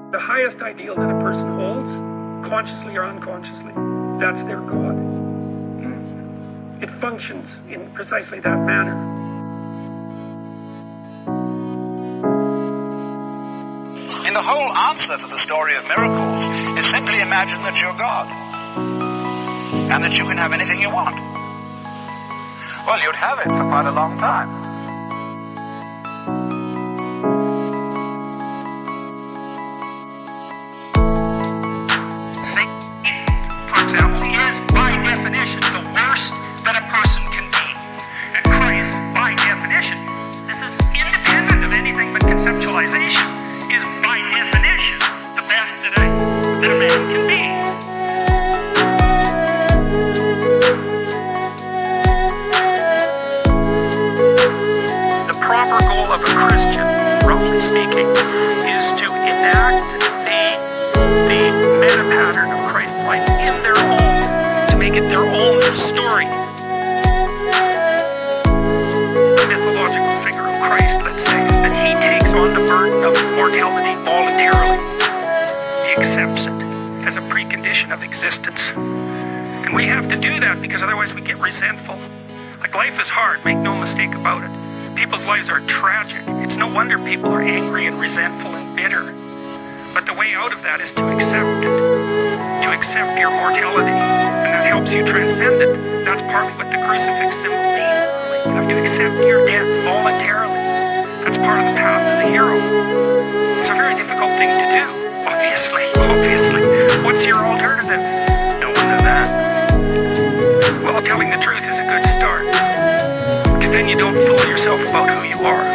The highest ideal that a person holds, consciously or unconsciously, that's their God. It functions in precisely that manner. And the whole answer to the story of miracles is simply imagine that you're God and that you can have anything you want. Well, you'd have it for quite a long time. For example, is by definition the worst that a person can be. And Christ, by definition, this is independent of anything but conceptualization, is by definition the best that a man can be. The proper goal of a Christian, roughly speaking, is to enact the meta pattern of Christ's life in their own, to make it their own story. The mythological figure of Christ, let's say, is that he takes on the burden of mortality voluntarily. He accepts it as a precondition of existence. And we have to do that because otherwise we get resentful. Like, life is hard, make no mistake about it. People's lives are tragic. It's no wonder people are angry and resentful and bitter. But the way out of that is to accept it, to accept your mortality, and that helps you transcend it. That's partly what the crucifix symbol means. You have to accept your death voluntarily. That's part of the path of the hero. It's a very difficult thing to do, obviously. What's your alternative? No one than that. Well, telling the truth is a good start, because then you don't fool yourself about who you are.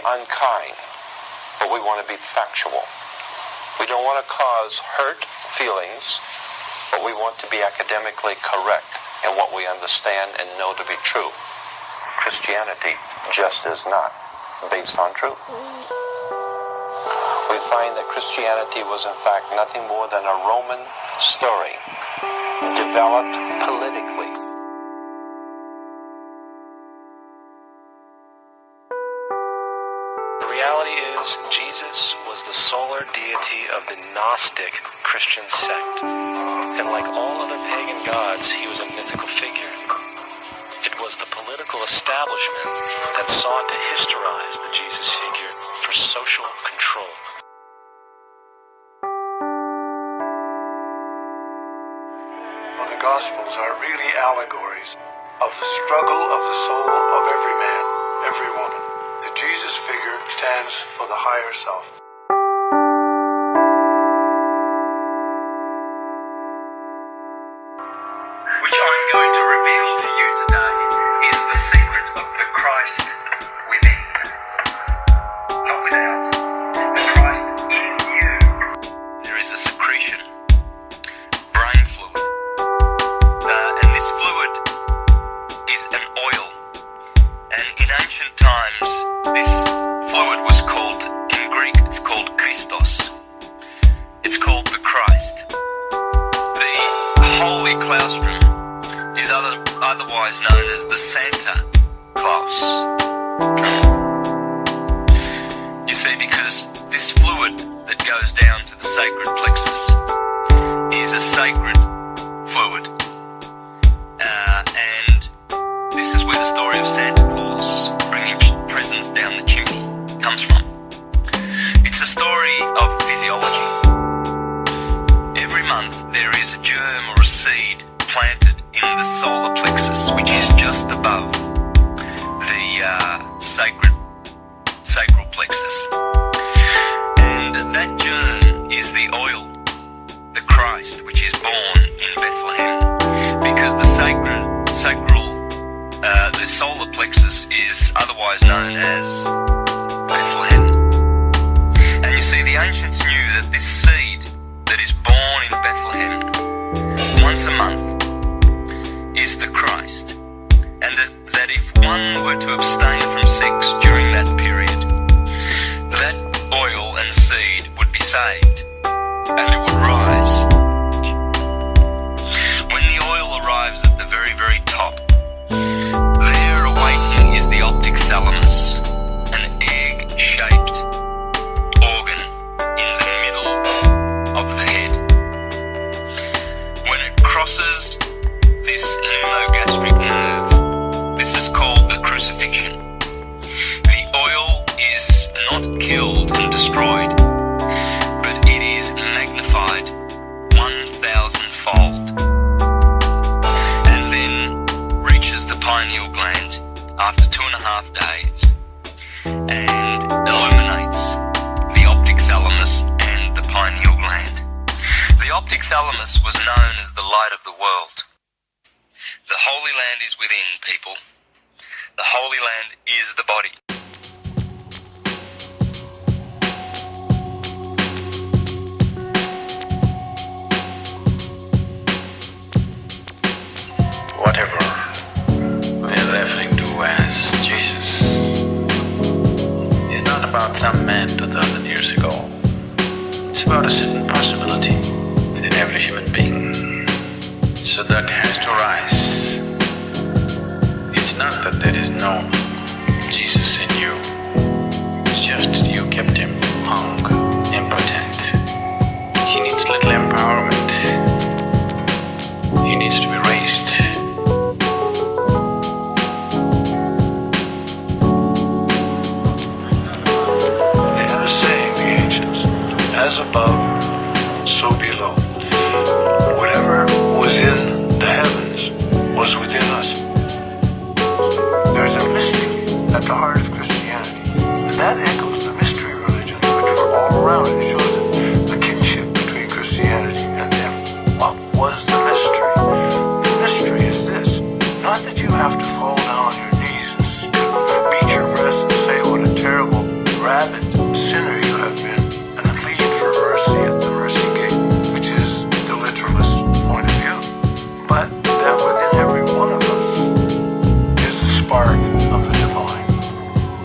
Unkind, but we want to be factual. We don't want to cause hurt feelings, but we want to be academically correct in what we understand and know to be true. Christianity just is not based on truth. We find that Christianity was in fact nothing more than a Roman story developed politically. The reality is, Jesus was the solar deity of the Gnostic Christian sect. And like all other pagan gods, he was a mythical figure. It was the political establishment that sought to historize the Jesus figure for social control. Well, the Gospels are really allegories of the struggle of the soul of every man, every woman. The Jesus figure stands for the higher self. Which I'm going to reveal to you today is the secret of the Christ within, not without, the Christ in you. There is a secretion, brain fluid, and this fluid is an oil, and in ancient times this fluid was called, in Greek it's called Christos, it's called the Christ. The Holy Claustrum is otherwise known as the Santa Claus. You see, because this fluid that goes down to the sacred plexus is a sacred fluid. And this is where the story of Santa Claus bringing presents down the chimney comes from. It's a story of physiology. Every month there is a germ or a seed planted in the solar plexus, which is just above the sacral plexus. And that germ is the oil, the Christ, which is born in Bethlehem. Because the solar plexus is otherwise known as Bethlehem. And you see, the ancients knew that this seed that is born in Bethlehem once a month is the Christ, and that if one were to abstain from sex during that period, that oil and seed would be saved, and it would rise. When the oil arrives at the very, very top, there awaiting is the optic thalamus, an egg-shaped organ in the middle of the head. When it crosses this pneumogastric nerve, this is called the crucifixion. The oil is not killed and destroyed, but it is magnified 1,000-fold, and then reaches the pineal gland after 2.5 days and illuminates the optic thalamus and the pineal gland. The optic thalamus was known as the light of the world. The Holy Land is within, people. The Holy Land is the body. Whatever we're referring to as Jesus is not about some man 2,000 years ago. It's about a certain possibility within every human being. So that has to rise. It's not that there is no Jesus in you. It's just you kept him hung, impotent. He needs little empowerment. He needs to be raised. They had a saying, the ancients, as above, so below. Whatever was in the heavens was within us. There's a mystery at the heart of Christianity, and that echoes the mystery religions which were all around. It shows the kinship between Christianity and them. What was the mystery? The mystery is this: not that you have to fall down on your knees and beat your breast and say what a terrible, rabid sinner you have been, and plead for mercy at the mercy gate, which is the literalist point of view, but that within every one of us is the spark of the divine.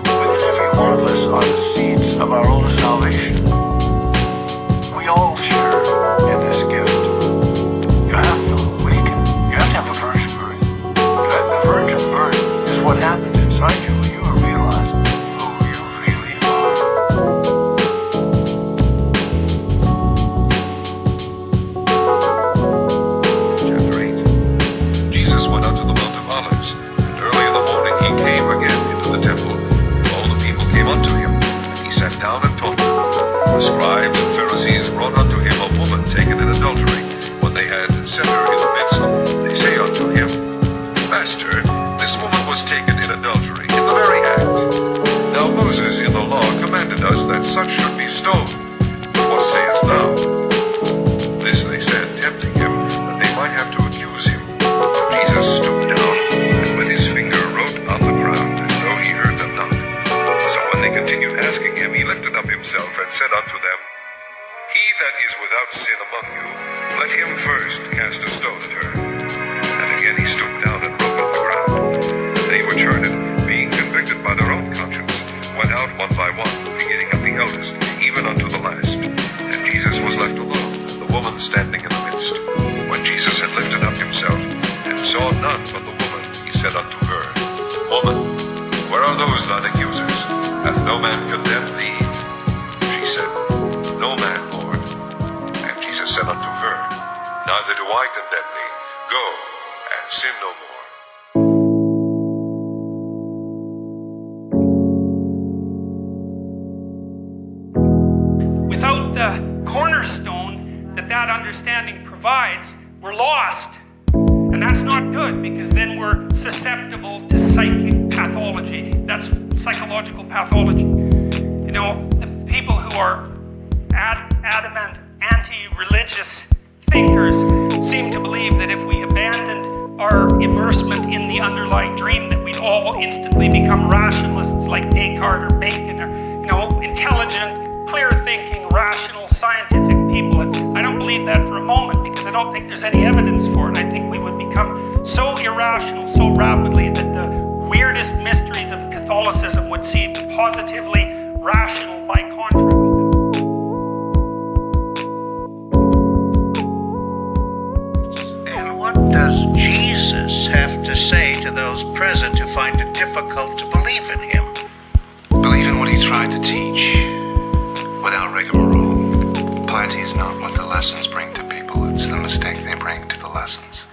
Within every one of us are the seeds of our own salvation. We all share in this gift. You have to awaken. You have to have a virgin birth. The virgin birth is what happens inside you when you realize who you really are. Chapter 8. Jesus went up to the Mount of Olives, and early in the morning he came again into the temple. All the people came unto him, and he sat down and taught them. The scribes and Pharisees brought unto him a woman taken in adultery. When they had set her in the midst, they say unto him, Master, this woman was taken in adultery in the very act. Now Moses in the law commanded us that such should be stoned. But what sayest thou? This they said, tempting him, that they might have to accuse him. Jesus stooped down, and with his finger wrote on the ground, as though he heard them not. So when they continued asking him, he lifted up himself, and said unto them, He that is without sin among you, let him first cast a stone at her. And again he stooped down and wrote on the ground. They which heard it, being convicted by their own conscience, went out one by one, beginning at the eldest, even unto the last. And Jesus was left alone, and the woman standing in the midst. When Jesus had lifted up himself, and saw none but the woman, he said unto her, Woman, where are those thine accusers? Hath no man condemned thee? She said, No man, Lord. And Jesus said unto her, Neither do I condemn thee. Go, and sin no more. Without the cornerstone that understanding provides, we're lost. And that's not good, because then we're susceptible to psychic pathology. That's psychological psychological pathology. You know, the people who are adamant anti-religious thinkers seem to believe that if we abandoned our immersement in the underlying dream that we'd all instantly become rationalists like Descartes or Bacon, or, you know, intelligent, clear-thinking, rational, scientific people. And I don't believe that for a moment, because I don't think there's any evidence for it. I think we would become so irrational so rapidly that the weirdest mysteries of Catholicism would seem positively rational by contrast. And what does Jesus have to say to those present who find it difficult to believe in him? Believe in what he tried to teach, without rigmarole. Piety is not what the lessons bring to people, it's the mistake they bring to the lessons.